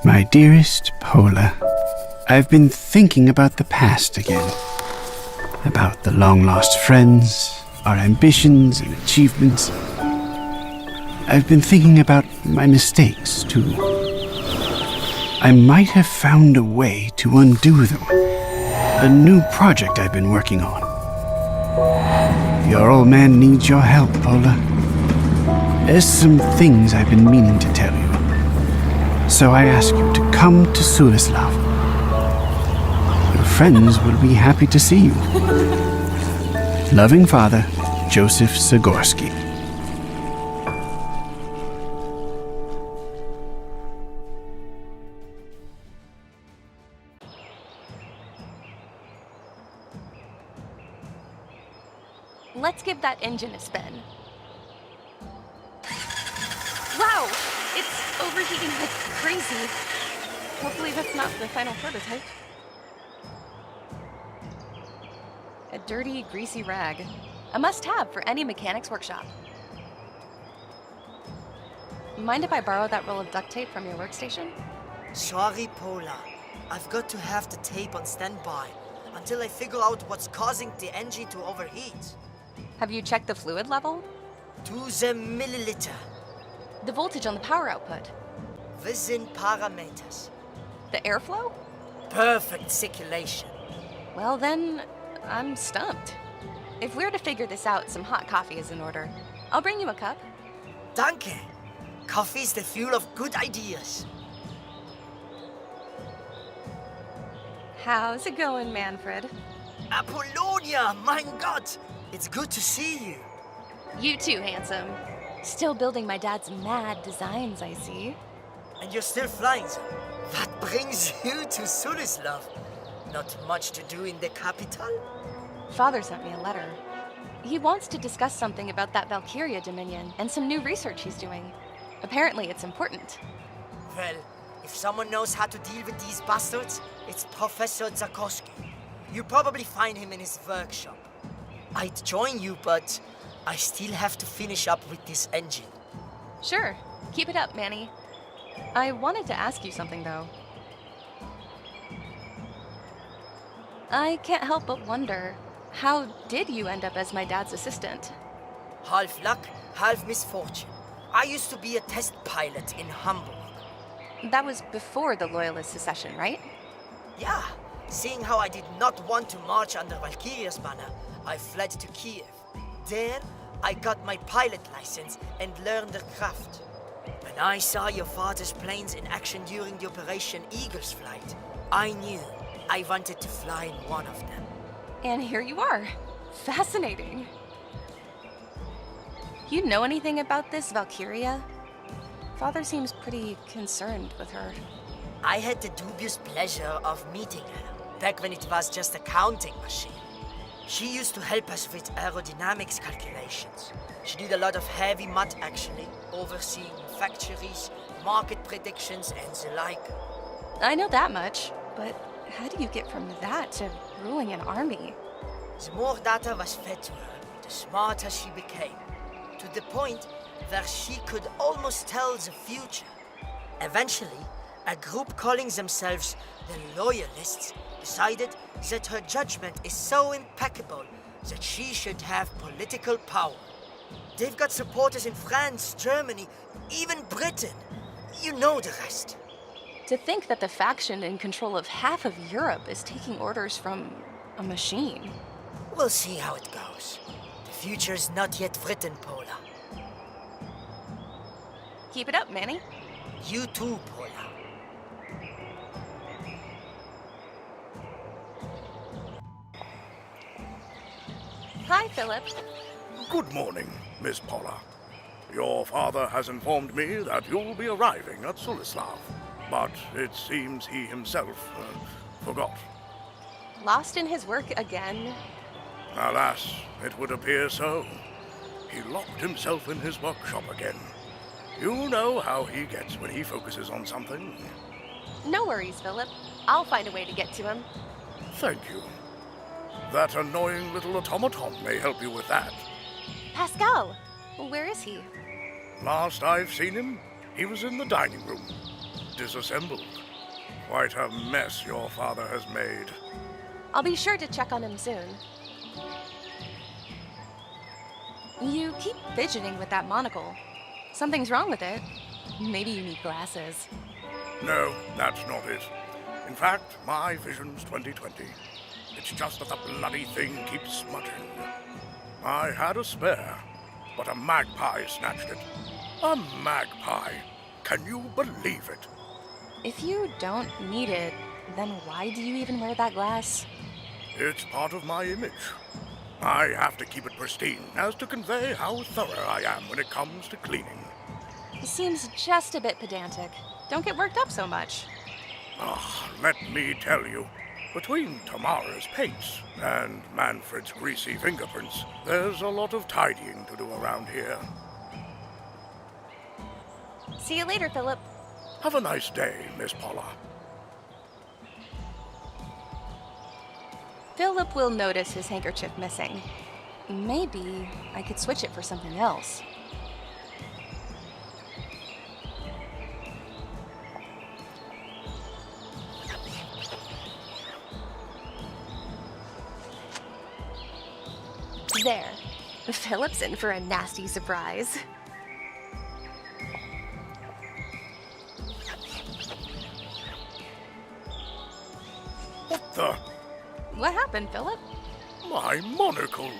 My dearest Pola, I've been thinking about the past again. About the long-lost friends, our ambitions and achievements. I've been thinking about my mistakes, too. I might have found a way to undo them. A new project I've been working on. Your old man needs your help, Pola. There's some things I've been meaning to tell you. So I ask you to come to Sulislav. Your friends will be happy to see you. Loving father, Joseph Zagorsky. Let's give that engine a spin. Wow! It's overheating like crazy. Hopefully that's not the final prototype. A dirty, greasy rag. A must-have for any mechanics workshop. Mind if I borrow that roll of duct tape from your workstation? Sorry, Pola. I've got to have the tape on standby until I figure out what's causing the engine to overheat. Have you checked the fluid level? To the milliliter. The voltage on the power output? Within parameters. The airflow? Perfect circulation. Well then, I'm stumped. If we're to figure this out, some hot coffee is in order. I'll bring you a cup. Danke. Coffee's the fuel of good ideas. How's it going, Manfred? Apollonia, mein Gott! It's good to see you. You too, handsome. Still building my dad's mad designs, I see. And you're still flying them. That brings you to Sulislav. Not much to do in the capital? Father sent me a letter. He wants to discuss something about that Valkyria Dominion and some new research he's doing. Apparently it's important. Well, if someone knows how to deal with these bastards, it's Professor Zakoski. You'll probably find him in his workshop. I'd join you, but I still have to finish up with this engine. Sure. Keep it up, Manny. I wanted to ask you something, though. I can't help but wonder, how did you end up as my dad's assistant? Half luck, half misfortune. I used to be a test pilot in Hamburg. That was before the Loyalist secession, right? Yeah, seeing how I did not want to march under Valkyria's banner, I fled to Kiev. There, I got my pilot license and learned the craft. When I saw your father's planes in action during the Operation Eagle's flight, I knew I wanted to fly in one of them. And here you are. Fascinating. You know anything about this Valkyria? Father seems pretty concerned with her. I had the dubious pleasure of meeting her, back when it was just a counting machine. She used to help us with aerodynamics calculations. She did a lot of heavy math actually, overseeing factories, market predictions, and the like. I know that much, but how do you get from that to ruling an army? The more data was fed to her, the smarter she became, to the point where she could almost tell the future. Eventually, a group calling themselves the Loyalists decided that her judgment is so impeccable that she should have political power. They've got supporters in France, Germany, even Britain. You know the rest. To think that the faction in control of half of Europe is taking orders from a machine. We'll see how it goes. The future is not yet written, Pola. Keep it up, Manny. You too, Pola. Hi, Philip. Good morning, Miss Pola. Your father has informed me that you'll be arriving at Sulislav, but it seems he himself forgot. Lost in his work again? Alas, it would appear so. He locked himself in his workshop again. You know how he gets when he focuses on something. No worries, Philip. I'll find a way to get to him. Thank you. That annoying little automaton may help you with that. Pascal! Where is he? Last I've seen him, he was in the dining room, disassembled. Quite a mess your father has made. I'll be sure to check on him soon. You keep fidgeting with that monocle. Something's wrong with it. Maybe you need glasses. No, that's not it. In fact, my vision's 20/20. It's just that the bloody thing keeps smudging. I had a spare, but a magpie snatched it. A magpie! Can you believe it? If you don't need it, then why do you even wear that glass? It's part of my image. I have to keep it pristine, as to convey how thorough I am when it comes to cleaning. It seems just a bit pedantic. Don't get worked up so much. Let me tell you, between Tamara's paints and Manfred's greasy fingerprints, there's a lot of tidying to do around here. See you later, Philip. Have a nice day, Miss Paula. Philip will notice his handkerchief missing. Maybe I could switch it for something else. There. Philip's in for a nasty surprise. What the? What happened, Philip? My monocle!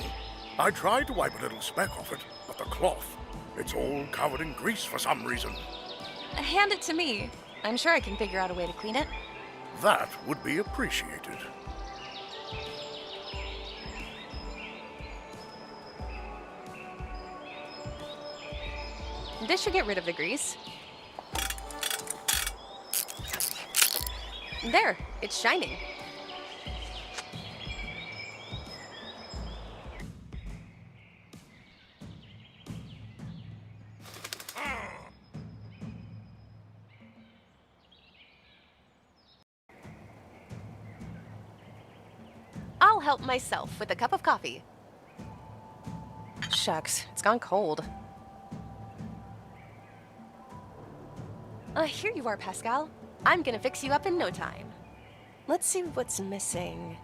I tried to wipe a little speck off it, but the cloth, it's all covered in grease for some reason. Hand it to me. I'm sure I can figure out a way to clean it. That would be appreciated. This should get rid of the grease. There, it's shining. I'll help myself with a cup of coffee. Shucks, it's gone cold. Here you are, Pascal. I'm gonna fix you up in no time. Let's see what's missing.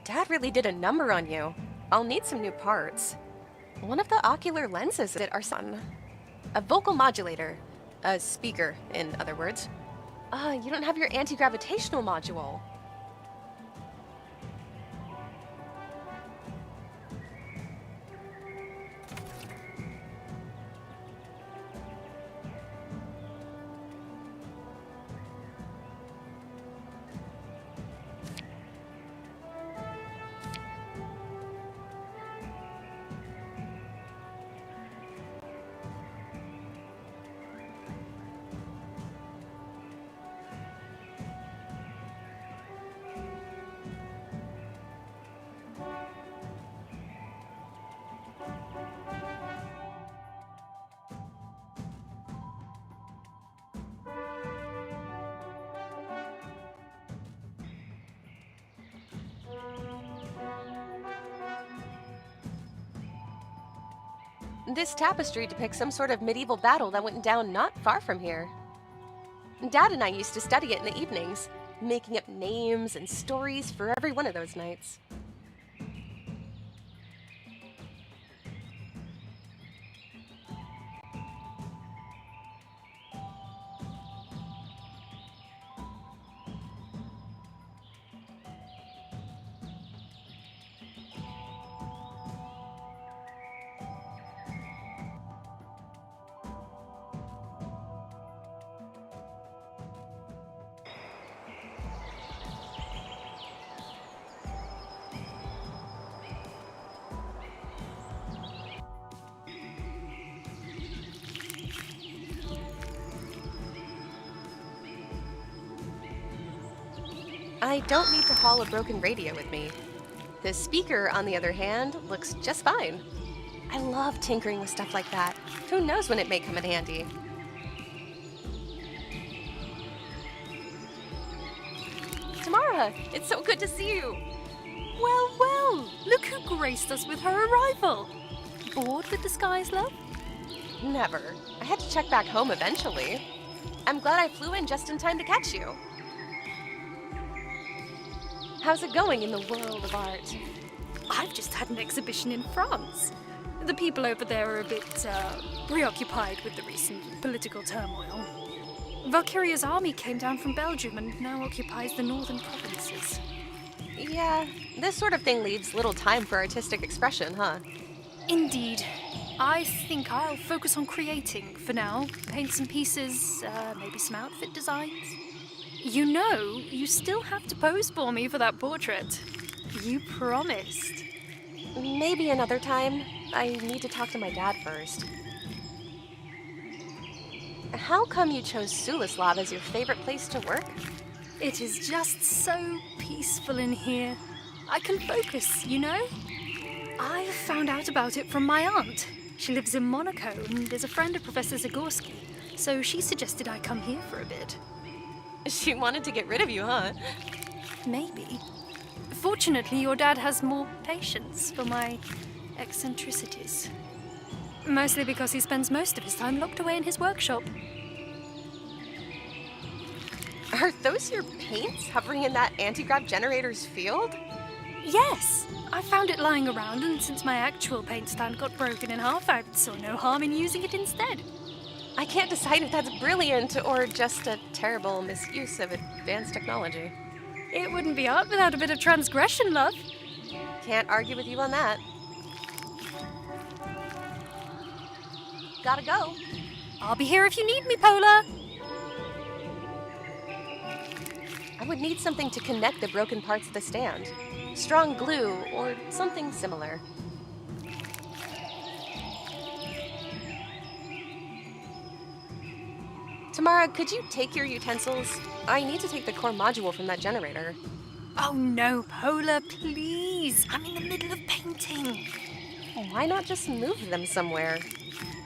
Dad really did a number on you. I'll need some new parts. One of the ocular lenses that are son. A vocal modulator. A speaker, in other words. You don't have your anti-gravitational module. This tapestry depicts some sort of medieval battle that went down not far from here. Dad and I used to study it in the evenings, making up names and stories for every one of those nights. I don't need to haul a broken radio with me. The speaker, on the other hand, looks just fine. I love tinkering with stuff like that. Who knows when it may come in handy? Tamara, it's so good to see you. Well, well, look who graced us with her arrival. Bored with the skies, love? Never. I had to check back home eventually. I'm glad I flew in just in time to catch you. How's it going in the world of art? I've just had an exhibition in France. The people over there are a bit preoccupied with the recent political turmoil. Valkyria's army came down from Belgium and now occupies the northern provinces. Yeah, this sort of thing leaves little time for artistic expression, huh? Indeed. I think I'll focus on creating for now. Paint some pieces, maybe some outfit designs. You know, you still have to pose for me for that portrait. You promised. Maybe another time. I need to talk to my dad first. How come you chose Sulislav as your favorite place to work? It is just so peaceful in here. I can focus, you know? I found out about it from my aunt. She lives in Monaco and is a friend of Professor Zagorski, so she suggested I come here for a bit. She wanted to get rid of you, huh? Maybe. Fortunately, your dad has more patience for my eccentricities. Mostly because he spends most of his time locked away in his workshop. Are those your paints hovering in that anti-grav generator's field? Yes! I found it lying around, and since my actual paint stand got broken in half, I saw no harm in using it instead. I can't decide if that's brilliant or just a terrible misuse of advanced technology. It wouldn't be art without a bit of transgression, love. Can't argue with you on that. Gotta go. I'll be here if you need me, Pola. I would need something to connect the broken parts of the stand. Strong glue or something similar. Tamara, could you take your utensils? I need to take the core module from that generator. Oh no, Pola, please. I'm in the middle of painting. Why not just move them somewhere?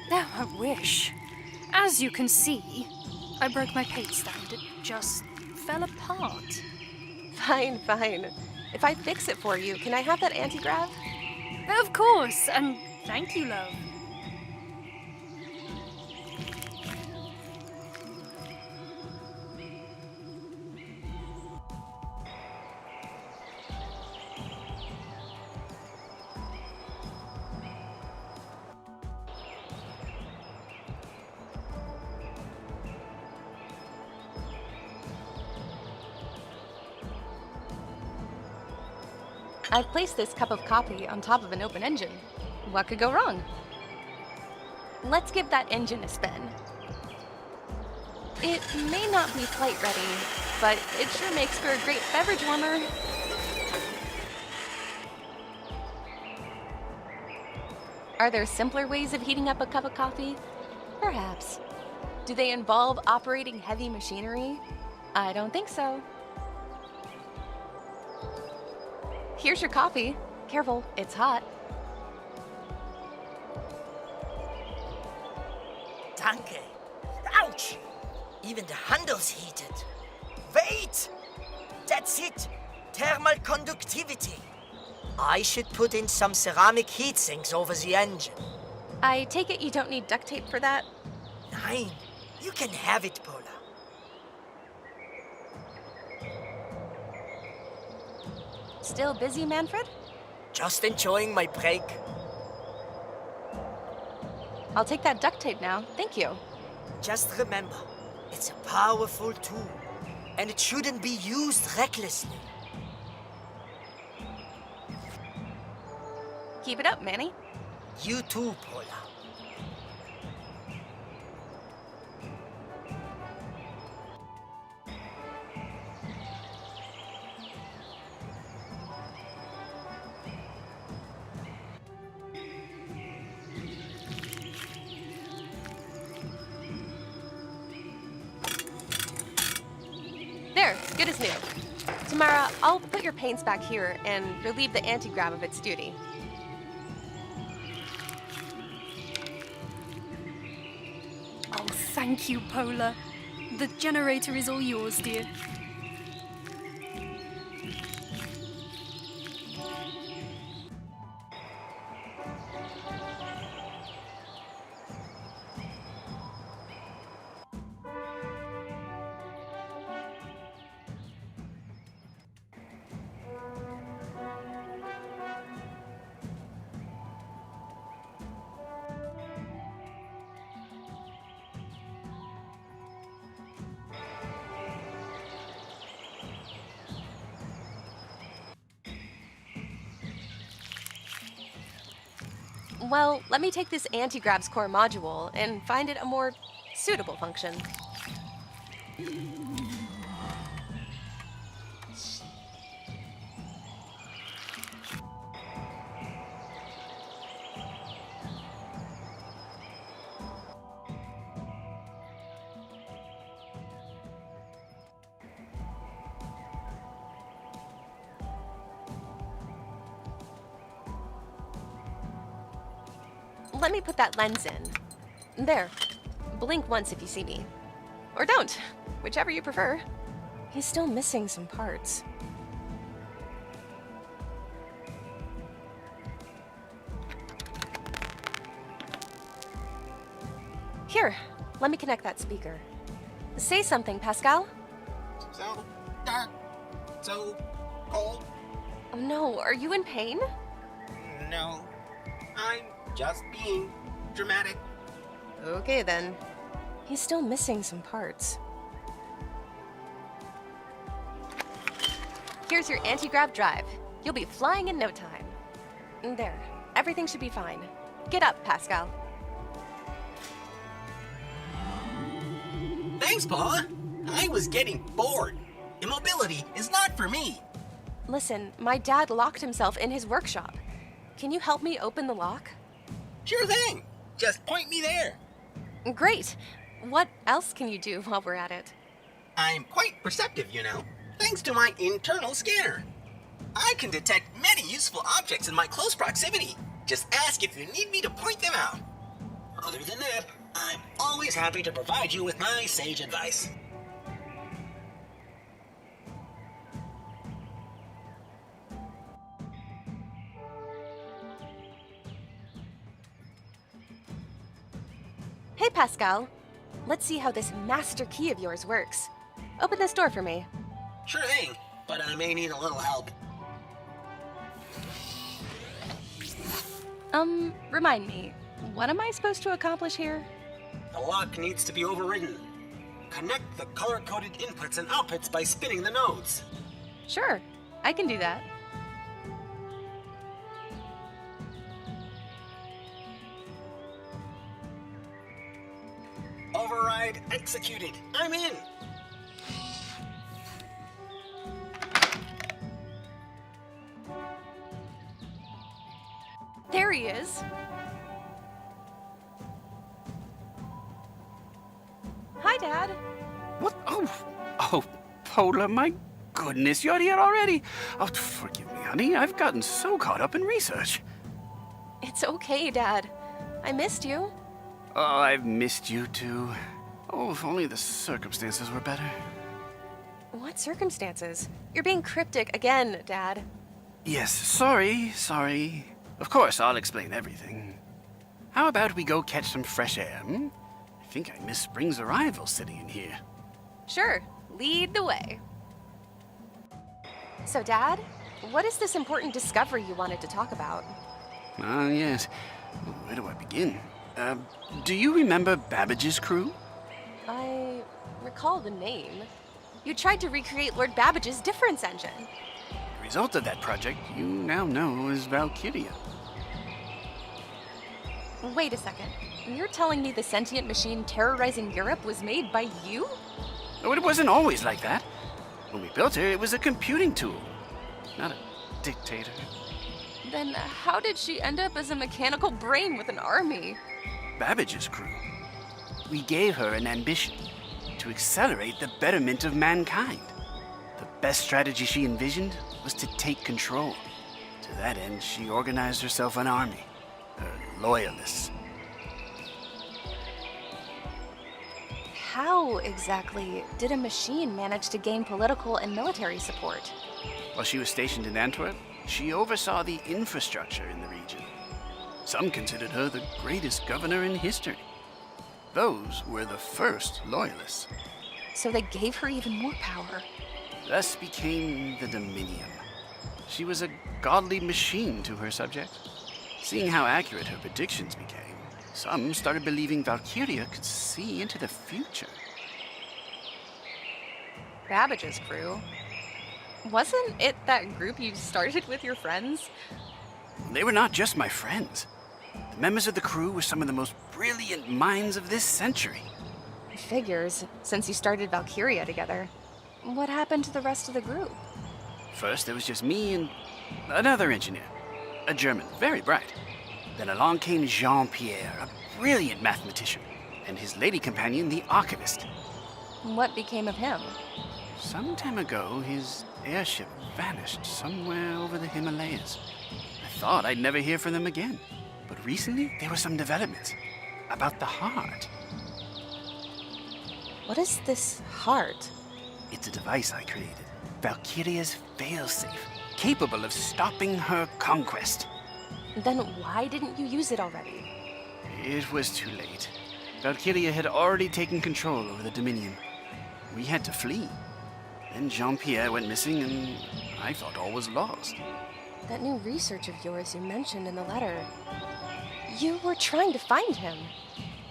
No, I wish. As you can see, I broke my paint stand. It just fell apart. Fine, fine. If I fix it for you, can I have that anti-grav? Of course, and thank you, love. I've placed this cup of coffee on top of an open engine. What could go wrong? Let's give that engine a spin. It may not be flight ready, but it sure makes for a great beverage warmer. Are there simpler ways of heating up a cup of coffee? Perhaps. Do they involve operating heavy machinery? I don't think so. Here's your coffee. Careful, it's hot. Danke. Ouch! Even the handle's heated. Wait! That's it! Thermal conductivity. I should put in some ceramic heat sinks over the engine. I take it you don't need duct tape for that? Nein, you can have it, Pola. Still busy, Manfred? Just enjoying my break. I'll take that duct tape now, thank you. Just remember, it's a powerful tool, and it shouldn't be used recklessly. Keep it up, Manny. You too, Pola. There, good as new. Tamara, I'll put your paints back here and relieve the anti-grav of its duty. Oh, thank you, Pola. The generator is all yours, dear. Well, let me take this anti-grav's core module and find it a more suitable function. Let me put that lens in. There. Blink once if you see me. Or don't, whichever you prefer. He's still missing some parts. Here, let me connect that speaker. Say something, Pascal. So dark, so cold. Oh no, are you in pain? No, I'm just being dramatic. Okay then. He's still missing some parts. Here's your anti-grav drive. You'll be flying in no time. There, everything should be fine. Get up, Pascal. Thanks, Paula. I was getting bored. Immobility is not for me. Listen, my dad locked himself in his workshop. Can you help me open the lock? Sure thing. Just point me there. Great. What else can you do while we're at it? I'm quite perceptive, you know, thanks to my internal scanner. I can detect many useful objects in my close proximity. Just ask if you need me to point them out. Other than that, I'm always happy to provide you with my sage advice. Hey, Pascal. Let's see how this master key of yours works. Open this door for me. Sure thing, but I may need a little help. Remind me, what am I supposed to accomplish here? The lock needs to be overridden. Connect the color-coded inputs and outputs by spinning the nodes. Sure, I can do that. Override executed. I'm in. There he is. Hi, Dad. What? Oh, Pola, my goodness, you're here already. Oh, forgive me, honey. I've gotten so caught up in research. It's okay, Dad. I missed you. Oh, I've missed you too. Oh, if only the circumstances were better. What circumstances? You're being cryptic again, Dad. Yes, sorry. Of course, I'll explain everything. How about we go catch some fresh air, hmm? I think I miss spring's arrival sitting in here. Sure, lead the way. So, Dad, what is this important discovery you wanted to talk about? Ah, yes. Where do I begin? Do you remember Babbage's crew? I recall the name. You tried to recreate Lord Babbage's difference engine. The result of that project you now know as Valkyria. Wait a second. You're telling me the sentient machine terrorizing Europe was made by you? No, it wasn't always like that. When we built her, it was a computing tool, not a dictator. Then how did she end up as a mechanical brain with an army? Babbage's crew. We gave her an ambition to accelerate the betterment of mankind. The best strategy she envisioned was to take control. To that end, she organized herself an army, her loyalists. How exactly did a machine manage to gain political and military support? While she was stationed in Antwerp, she oversaw the infrastructure in the region. Some considered her the greatest governor in history. Those were the first loyalists. So they gave her even more power. Thus became the Dominion. She was a godly machine to her subjects. Seeing how accurate her predictions became, some started believing Valkyria could see into the future. Babbage's crew? Wasn't it that group you started with your friends? They were not just my friends. The members of the crew were some of the most brilliant minds of this century. Figures, since you started Valkyria together. What happened to the rest of the group? First, there was just me and another engineer, a German, very bright. Then along came Jean-Pierre, a brilliant mathematician, and his lady companion, the archivist. What became of him? Some time ago, his airship vanished somewhere over the Himalayas. I thought I'd never hear from them again. But recently, there were some developments about the heart. What is this heart? It's a device I created. Valkyria's failsafe, capable of stopping her conquest. Then why didn't you use it already? It was too late. Valkyria had already taken control over the Dominion. We had to flee. Then Jean-Pierre went missing, and I thought all was lost. That new research of yours you mentioned in the letter. You were trying to find him.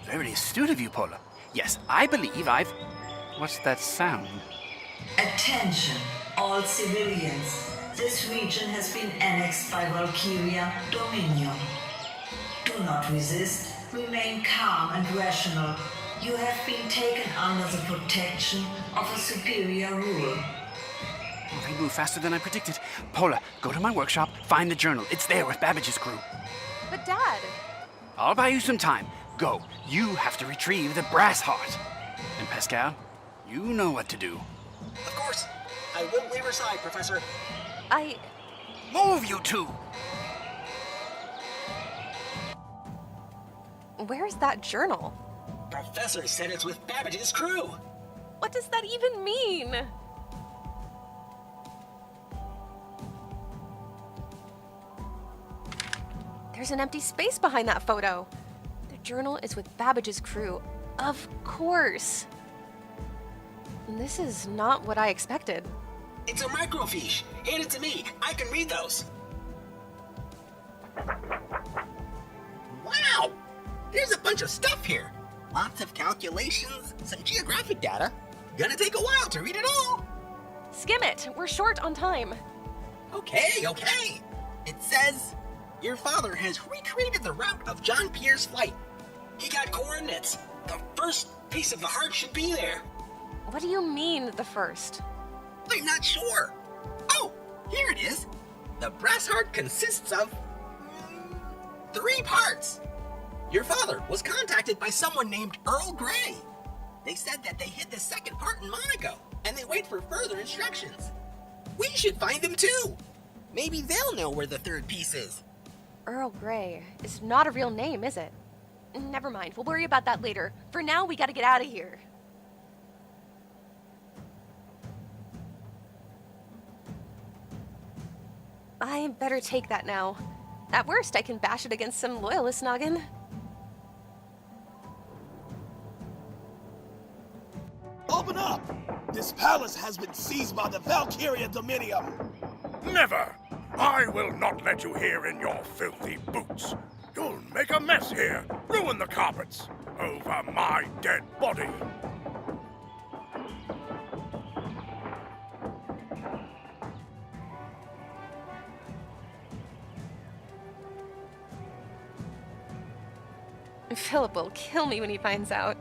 Very astute of you, Paula. Yes, I believe I've... What's that sound? Attention, all civilians. This region has been annexed by Valkyria Dominion. Do not resist. Remain calm and rational. You have been taken under the protection of a superior rule. Oh, they move faster than I predicted. Paula, go to my workshop, find the journal. It's there with Babbage's crew. But Dad... I'll buy you some time. Go. You have to retrieve the Brassheart. And Pascal, you know what to do. Of course. I won't leave her side, Professor. Move, you two! Where's that journal? Professor said it's with Babbage's crew. What does that even mean? There's an empty space behind that photo. The journal is with Babbage's crew. Of course. This is not what I expected. It's a microfiche. Hand it to me. I can read those. Wow! There's a bunch of stuff here. Lots of calculations, some geographic data. Gonna take a while to read it all. Skim it. We're short on time. Okay. It says, your father has recreated the route of Jean-Pierre's flight. He got coordinates. The first piece of the heart should be there. What do you mean, the first? I'm not sure. Oh, here it is. The Brassheart consists of 3 parts. Your father was contacted by someone named Earl Grey. They said that they hid the second part in Monaco, and they wait for further instructions. We should find them too. Maybe they'll know where the third piece is. Earl Grey is not a real name, is it? Never mind. We'll worry about that later. For now, we gotta get out of here. I better take that now. At worst, I can bash it against some loyalist noggin. Open up! This palace has been seized by the Valkyria Dominium! Never! I will not let you here in your filthy boots. You'll make a mess here, ruin the carpets, over my dead body. Philip will kill me when he finds out.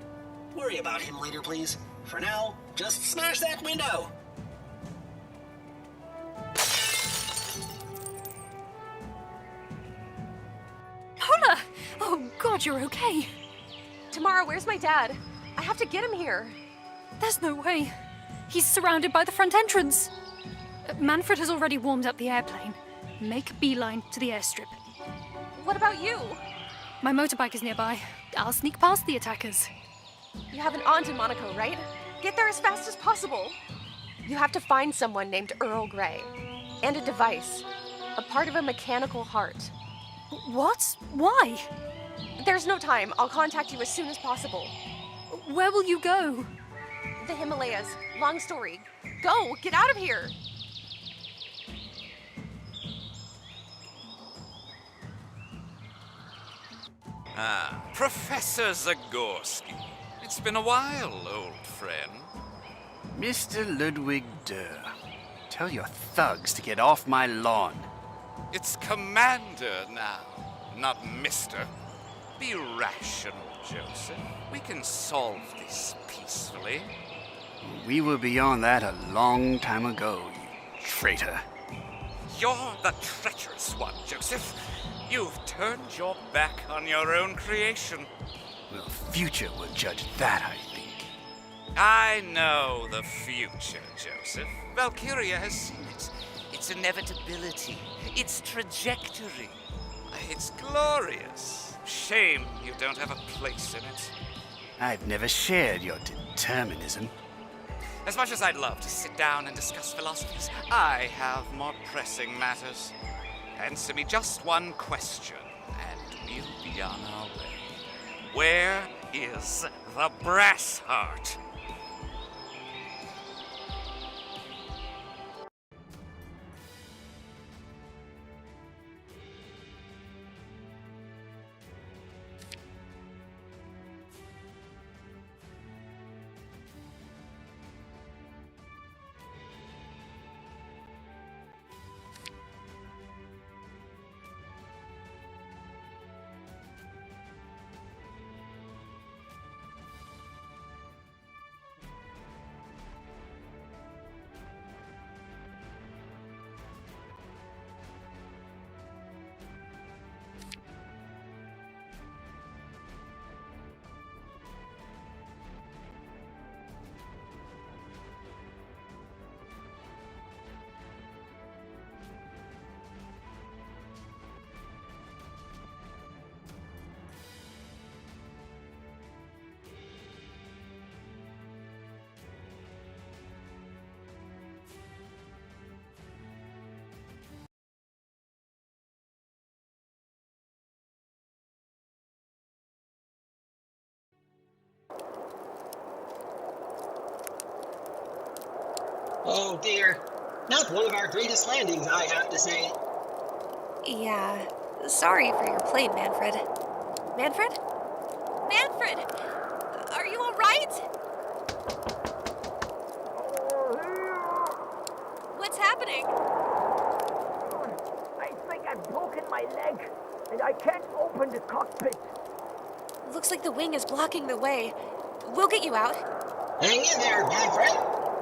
Worry about him later, please. For now, just smash that window. Paula! Oh, God, you're okay. Tamara, where's my dad? I have to get him here. There's no way. He's surrounded by the front entrance. Manfred has already warmed up the airplane. Make a beeline to the airstrip. What about you? My motorbike is nearby. I'll sneak past the attackers. You have an aunt in Monaco, right? Get there as fast as possible. You have to find someone named Earl Grey. And a device. A part of a mechanical heart. What? Why? There's no time. I'll contact you as soon as possible. Where will you go? The Himalayas. Long story. Go! Get out of here! Ah, Professor Zagorski. It's been a while, old friend. Mr. Ludwig Durr, tell your thugs to get off my lawn. It's Commander now. not Mr. Be rational, Joseph. We can solve this peacefully. We were beyond that a long time ago, you traitor. You're the treacherous one, Joseph. You've turned your back on your own creation. Well, future will judge that, I think. I know the future, Joseph. Valkyria has seen it. Its inevitability, its trajectory. It's glorious. Shame you don't have a place in it. I've never shared your determinism. As much as I'd love to sit down and discuss philosophies, I have more pressing matters. Answer me just one question, and we'll be on our way. Where is the Brassheart? Oh dear. Not one of our greatest landings, I have to say. Yeah, sorry for your plane, Manfred. Manfred? Manfred! Are you alright? What's happening? I think I've broken my leg, and I can't open the cockpit. Looks like the wing is blocking the way. We'll get you out. Hang in there, Manfred.